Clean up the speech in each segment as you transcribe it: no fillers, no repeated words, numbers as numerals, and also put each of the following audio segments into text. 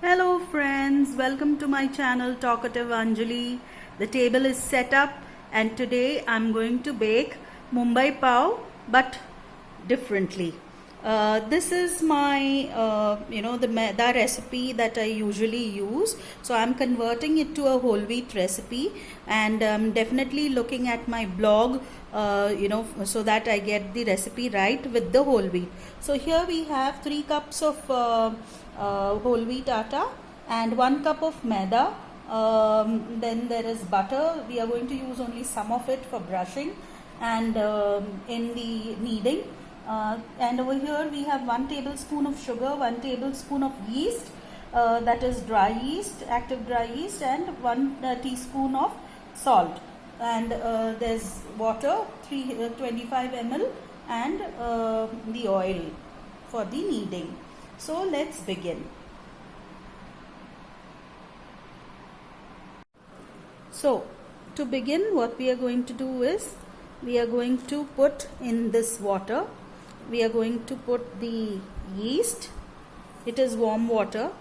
Hello friends, welcome to my channel Talkative Anjali. The table is set up and today I'm going to bake Mumbai Pav but differently. This is my the recipe that I usually use, so I'm converting it to a whole wheat recipe, and definitely looking at my blog so that I get the recipe right with the whole wheat. So here we have 3 cups of whole wheat atta and 1 cup of maida. Then there is butter. We are going to use only some of it for brushing and in the kneading. And over here we have 1 tablespoon of sugar, 1 tablespoon of yeast, that is dry yeast, active dry yeast, and 1 teaspoon of salt. And there's water, 25 ml, and the oil for the kneading. So let's begin. So to begin, what we are going to do is we are going to put in this water, we are going to put the yeast. It is warm water,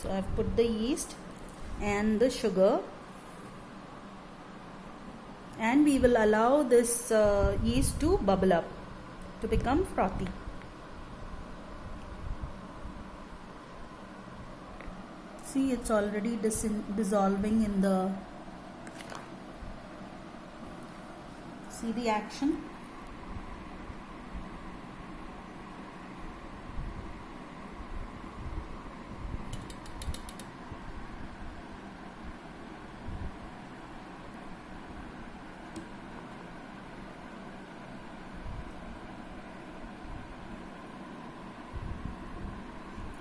so I've put the yeast and the sugar, and we will allow this yeast to bubble up, to become frothy. See, it's already dissolving in the, see the action.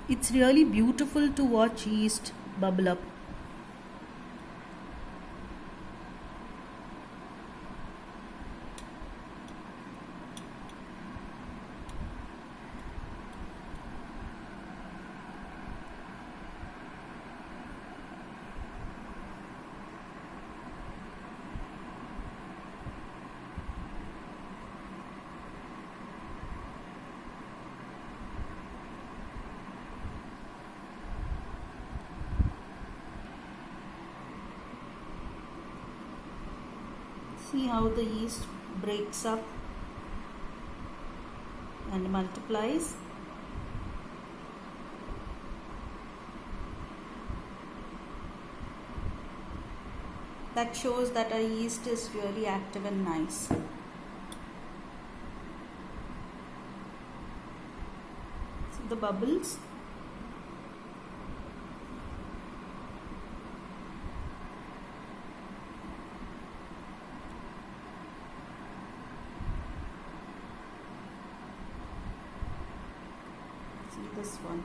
It's really beautiful to watch yeast bubble up. See how the yeast breaks up and multiplies. That shows that our yeast is really active and nice. See the bubbles? See this one.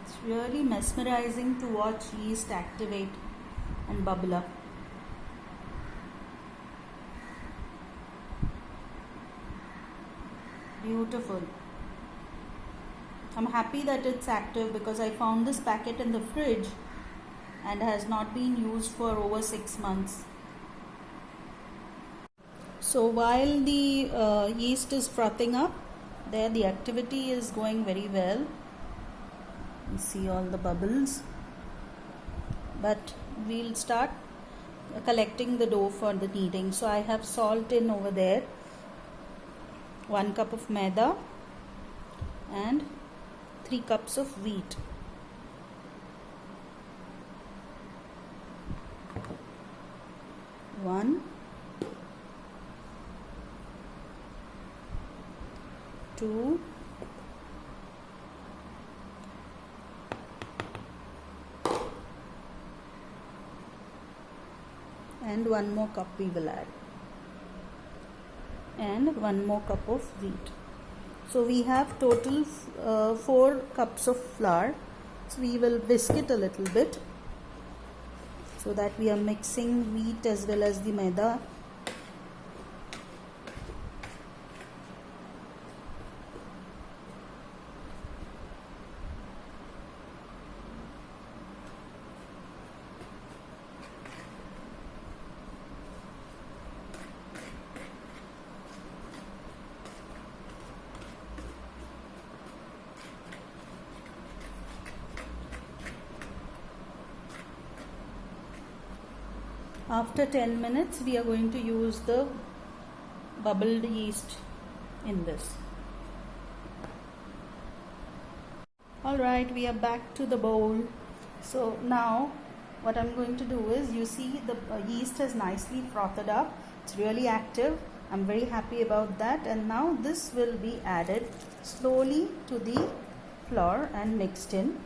It's really mesmerizing to watch yeast activate and bubble up. Beautiful. I'm happy that it's active because I found this packet in the fridge and has not been used for over 6 months. So while the yeast is frothing up, there the activity is going very well. You see all the bubbles. But we'll start collecting the dough for the kneading. So I have salt in over there, 1 cup of maida, and 3 cups of wheat. One, 2, and 1 more cup we will add, and 1 more cup of wheat. So we have total 4 cups of flour. So we will whisk it a little bit so that we are mixing wheat as well as the maida. After 10 minutes we are going to use the bubbled yeast in this. Alright, we are back to the bowl. So now what I'm going to do is, you see the yeast has nicely frothed up. It's really active. I'm very happy about that. And now this will be added slowly to the flour and mixed in.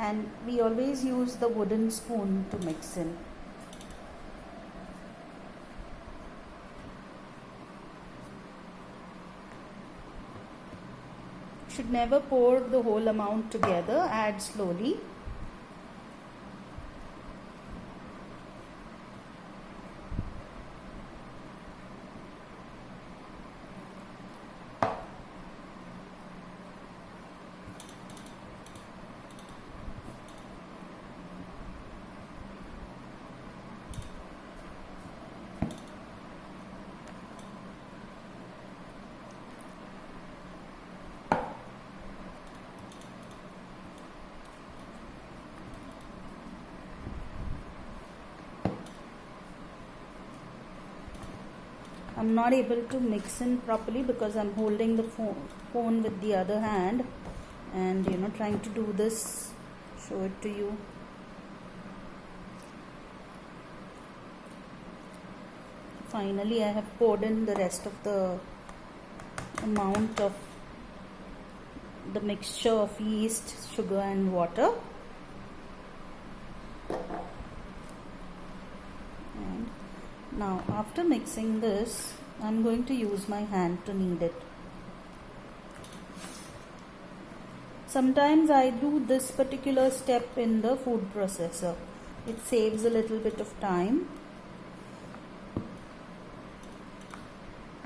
And we always use the wooden spoon to mix in. Should never pour the whole amount together, add slowly. I'm not able to mix in properly because I'm holding the phone with the other hand and trying to do this, show it to you. Finally I have poured in the rest of the amount of the mixture of yeast, sugar and water. And now after mixing this, I'm going to use my hand to knead it. Sometimes I do this particular step in the food processor. It saves a little bit of time.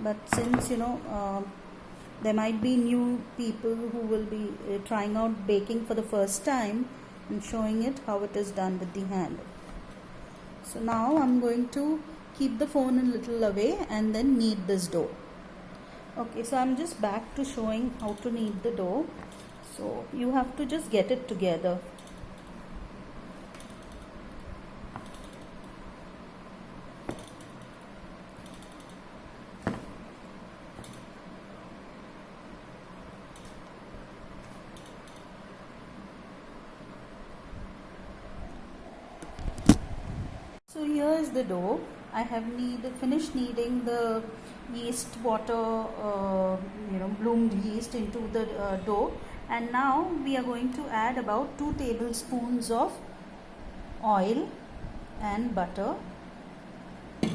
But since there might be new people who will be trying out baking for the first time, I'm showing it how it is done with the hand. So now I'm going to keep the phone a little away and then knead this dough. Okay, so I'm just back to showing how to knead the dough. So you have to just get it together. So here is the dough. I have finished kneading the yeast water, bloomed yeast into the dough, and now we are going to add about 2 tablespoons of oil and butter. So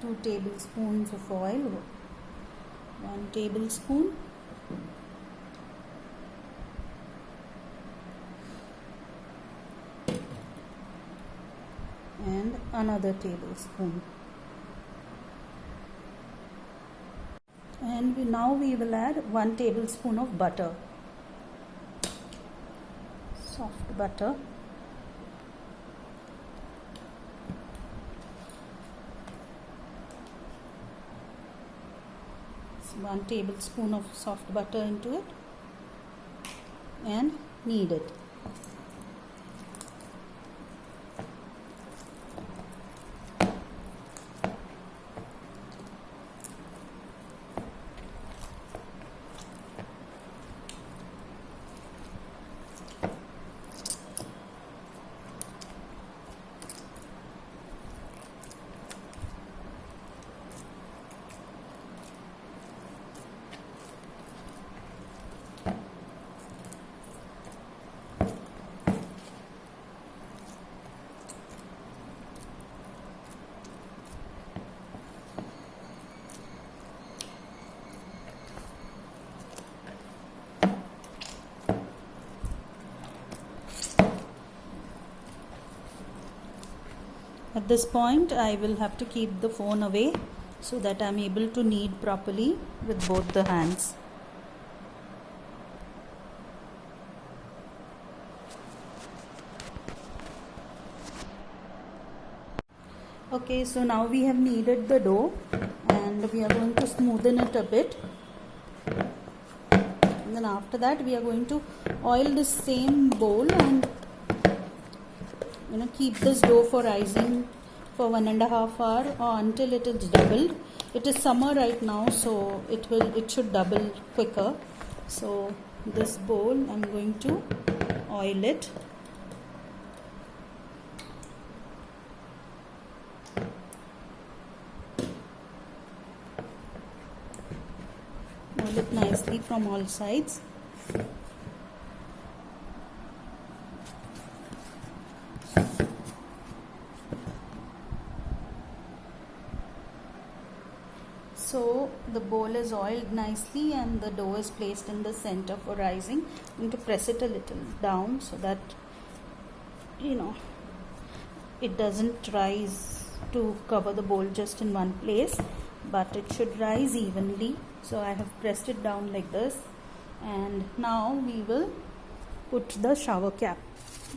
2 tablespoons of oil, 1 tablespoon. And another tablespoon. And now we will add 1 tablespoon of butter, soft butter. So 1 tablespoon of soft butter into it and knead it. At this point I will have to keep the phone away so that I am able to knead properly with both the hands. Okay, so now we have kneaded the dough and we are going to smoothen it a bit. And then after that we are going to oil this same bowl and keep this dough for rising for 1.5 hours or until it is doubled. It is summer right now, so it should double quicker. So this bowl, I'm going to oil it. Oil it nicely from all sides. So the bowl is oiled nicely and the dough is placed in the center for rising. I'm going to press it a little down so that it doesn't rise to cover the bowl just in one place, but it should rise evenly. So I have pressed it down like this, and now we will put the shower cap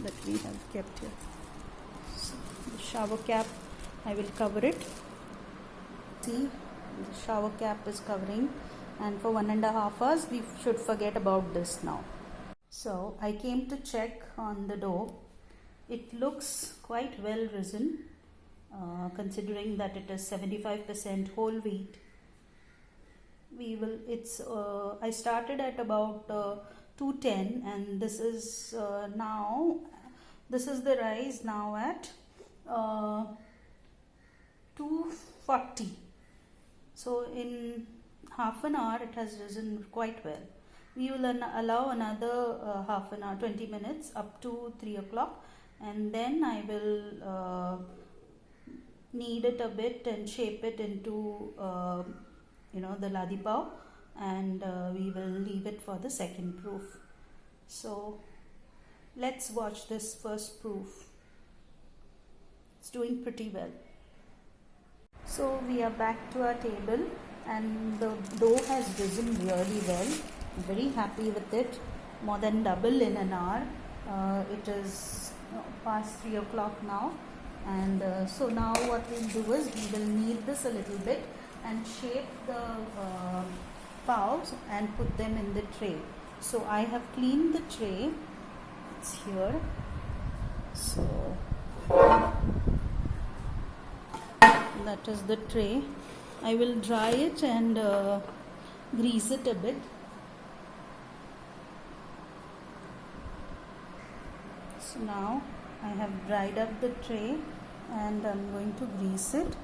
that we have kept here. So the shower cap, I will cover it. See, the shower cap is covering, and for 1.5 hours we should forget about this now. So I came to check on the dough. It looks quite well risen, considering that it is 75% whole wheat. I started at about 210, and this is the rise now at 240. So in half an hour it has risen quite well. We will allow another half an hour, 20 minutes, up to 3 o'clock, and then I will knead it a bit and shape it into the ladi pav, and we will leave it for the second proof. So let's watch this first proof. It's doing pretty well. So we are back to our table, and the dough has risen really well. I'm very happy with it. More than double in an hour. It is past 3 o'clock now, and so now what we'll do is we will knead this a little bit and shape the paws and put them in the tray. So I have cleaned the tray. It's here. So that is the tray. I will dry it and grease it a bit. So now I have dried up the tray and I'm going to grease it.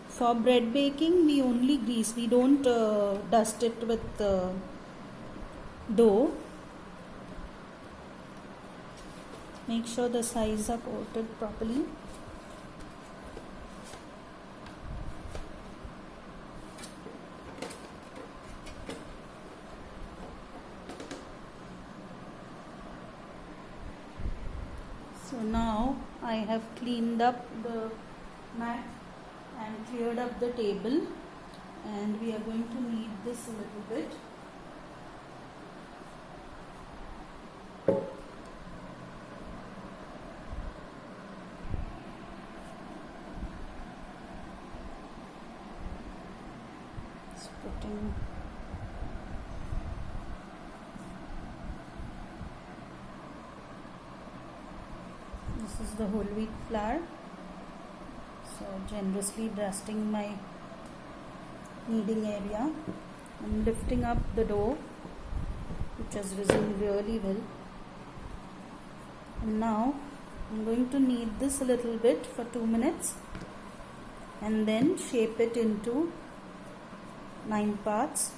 For bread baking, we only grease, we don't dust it with dough. Make sure the sides are coated properly. So now I have cleaned up the mat and cleared up the table, and we are going to knead this a little bit. This is the whole wheat flour. So generously dusting my kneading area. I'm lifting up the dough, which has risen really well. And now I'm going to knead this a little bit for 2 minutes and then shape it into 9 parts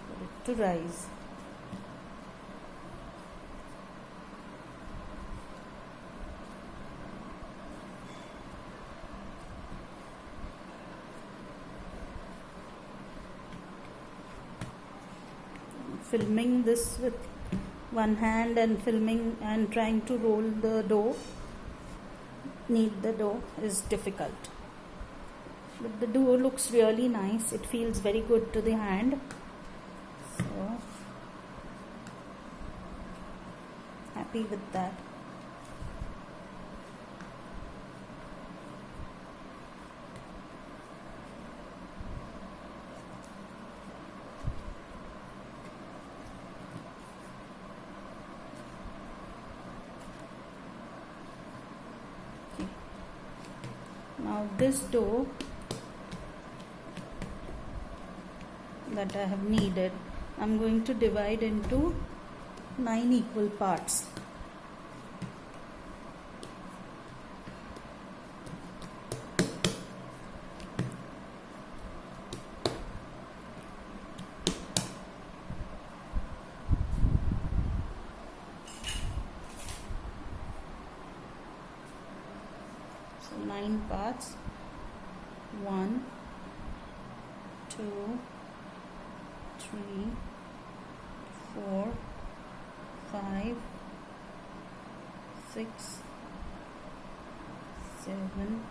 for it to rise. Filming this with one hand and filming and trying to roll the dough, knead the dough is difficult. But the dough looks really nice. It feels very good to the hand. So happy with that. Now this dough that I have kneaded, I'm going to divide into 9 equal parts. So 9 parts. 1, 2, 3, 4, 5, 6, 7,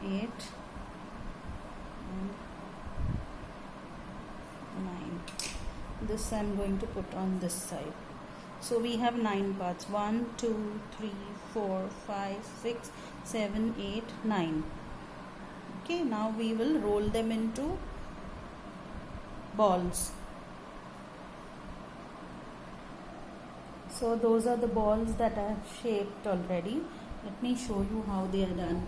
8, and 9. This I'm going to put on this side. So we have 9 parts. 1, 2, 3, 4, 5, 6, 7, 8, 9. Okay, now we will roll them into balls. So those are the balls that I have shaped already. Let me show you how they are done.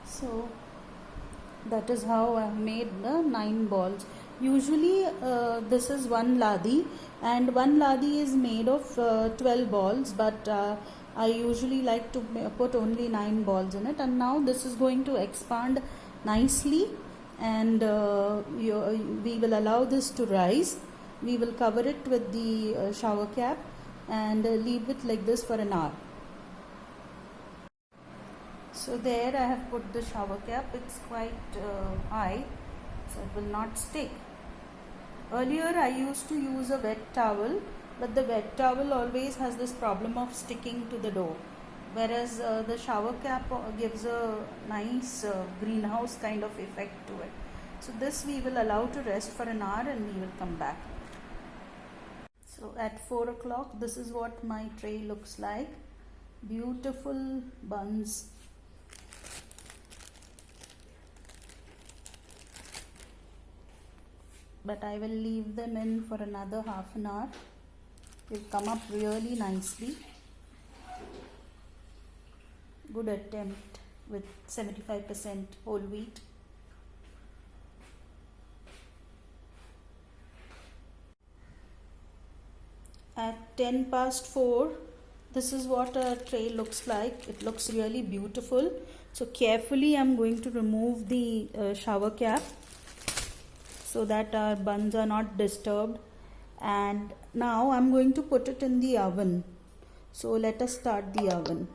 So that is how I have made the 9 balls. Usually this is one ladi, and one ladi is made of 12 balls, but I usually like to put only 9 balls in it. And now this is going to expand nicely, and we will allow this to rise. We will cover it with the shower cap and leave it like this for an hour. So there I have put the shower cap. It's quite high, so it will not stick. Earlier I used to use a wet towel, but the wet towel always has this problem of sticking to the dough, whereas the shower cap gives a nice greenhouse kind of effect to it. So this we will allow to rest for an hour, and we will come back. So at 4 o'clock, this is what my tray looks like. Beautiful buns. But I will leave them in for another half an hour. They'll come up really nicely. Good attempt with 75% whole wheat. At 10 past 4, this is what our tray looks like. It looks really beautiful. So carefully I'm going to remove the shower cap, so that our buns are not disturbed. And now I'm going to put it in the oven. So let us start the oven.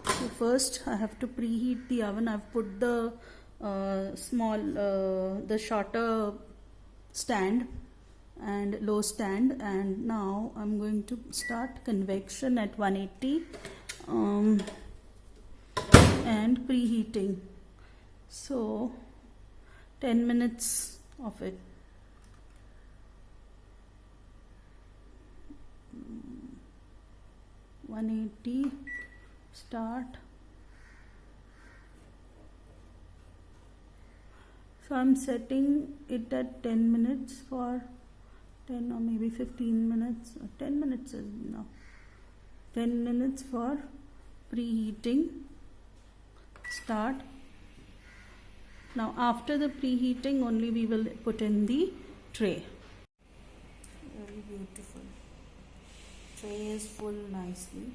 So first I have to preheat the oven. I've put the small, the shorter stand and low stand, and now I'm going to start convection at 180 and preheating. So 10 minutes of it. 180, start. So I'm setting it at 10 minutes for 10 or maybe 15 minutes. 10 minutes is enough. 10 minutes for preheating. Start. Now after the preheating only we will put in the tray. Very beautiful. Tray is full nicely,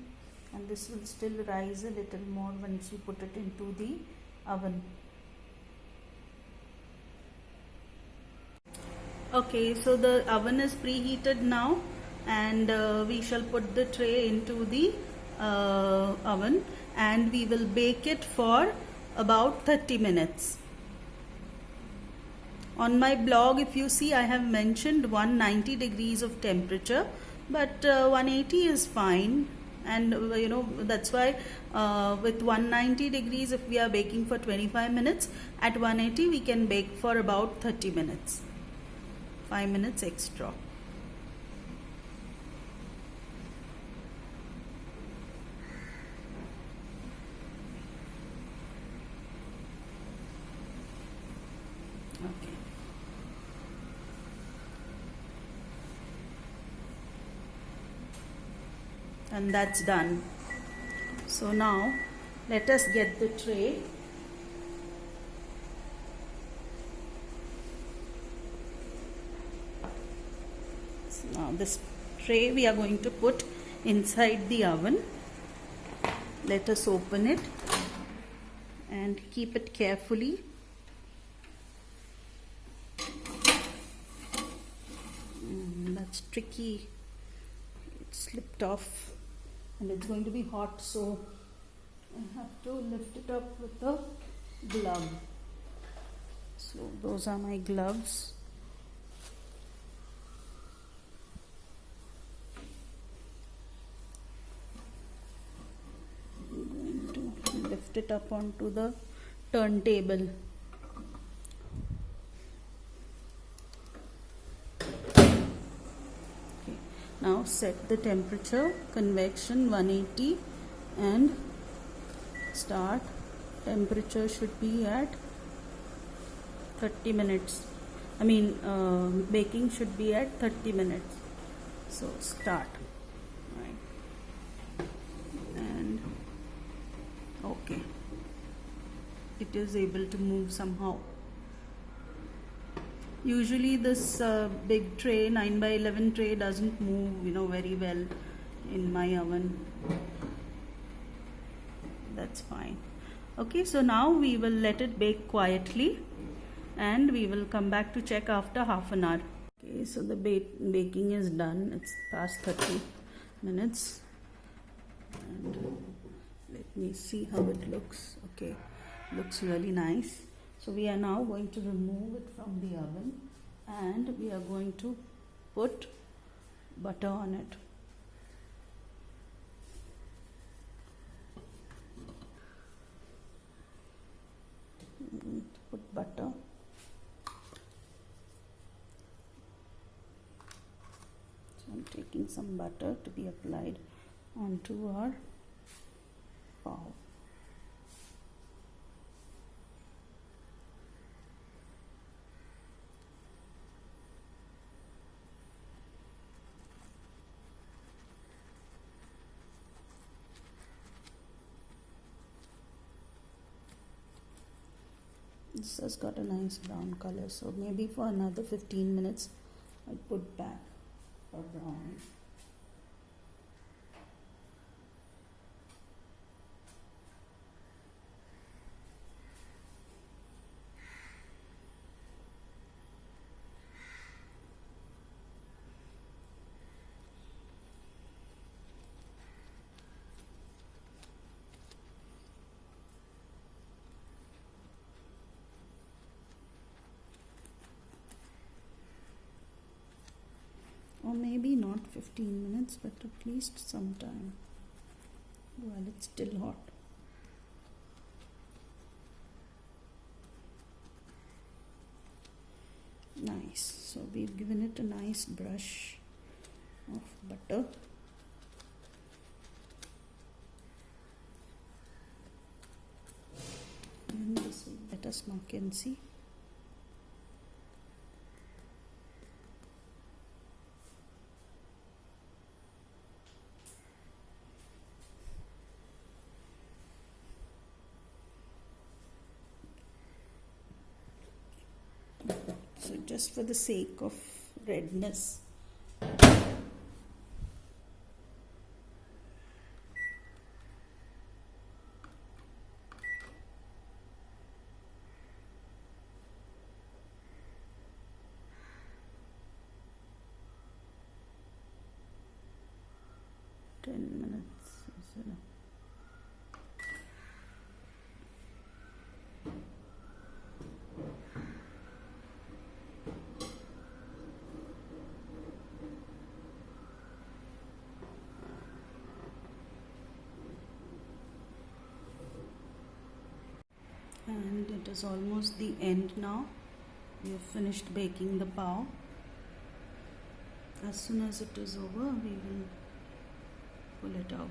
and this will still rise a little more once we put it into the oven. Okay, so the oven is preheated now, and we shall put the tray into the oven, and we will bake it for about 30 minutes. On my blog, if you see, I have mentioned 190 degrees of temperature, but 180 is fine. And that's why with 190 degrees, if we are baking for 25 minutes, at 180 we can bake for about 30 minutes, 5 minutes extra. Okay. And that's done. So now let us get the tray. So now this tray we are going to put inside the oven. Let us open it and keep it carefully. That's tricky. It slipped off. And it's going to be hot, so I have to lift it up with a glove. So those are my gloves. I'm going to lift it up onto the turntable. Now set the temperature, convection 180, and start. Temperature should be at 30 minutes. Baking should be at 30 minutes. So start. Right. And okay. It is able to move somehow. Usually this big tray, 9x11 tray, doesn't move very well in my oven. That's fine. Okay, so now we will let it bake quietly, and we will come back to check after half an hour. Okay, so the baking is done. It's past 30 minutes. And let me see how it looks. Okay, looks really nice. So we are now going to remove it from the oven, and we are going to put butter on it. I'm going to put butter. So I'm taking some butter to be applied onto our pav. This has got a nice brown color, so maybe for another 15 minutes I'll put back for browning. 15 minutes, but at least some time while it's still hot. Nice. So we've given it a nice brush of butter. And this will let us mark and see. So just for the sake of redness, minutes is enough. And it is almost the end now. We have finished baking the pav. As soon as it is over, we will pull it out.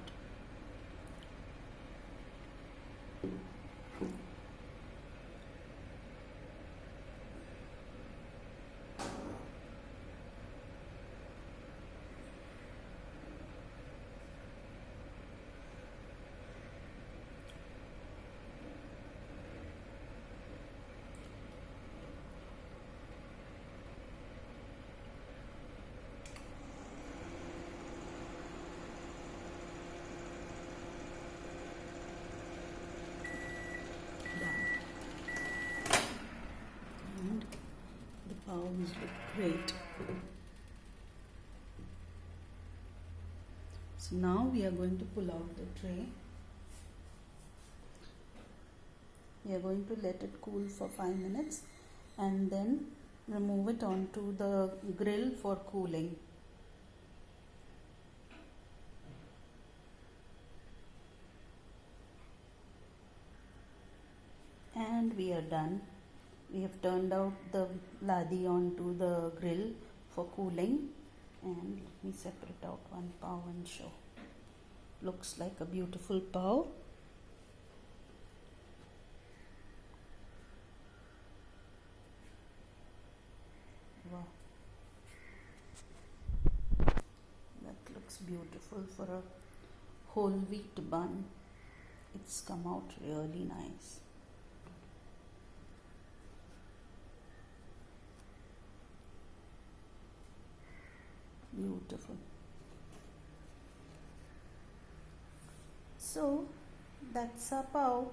And the pavs look great. So now we are going to pull out the tray. We are going to let it cool for 5 minutes and then remove it onto the grill for cooling. And we are done. We have turned out the ladhi onto the grill for cooling, and let me separate out one pav and show. Looks like a beautiful pav. Wow, that looks beautiful for a whole wheat bun. It's come out really nice. Beautiful. So that's our pav.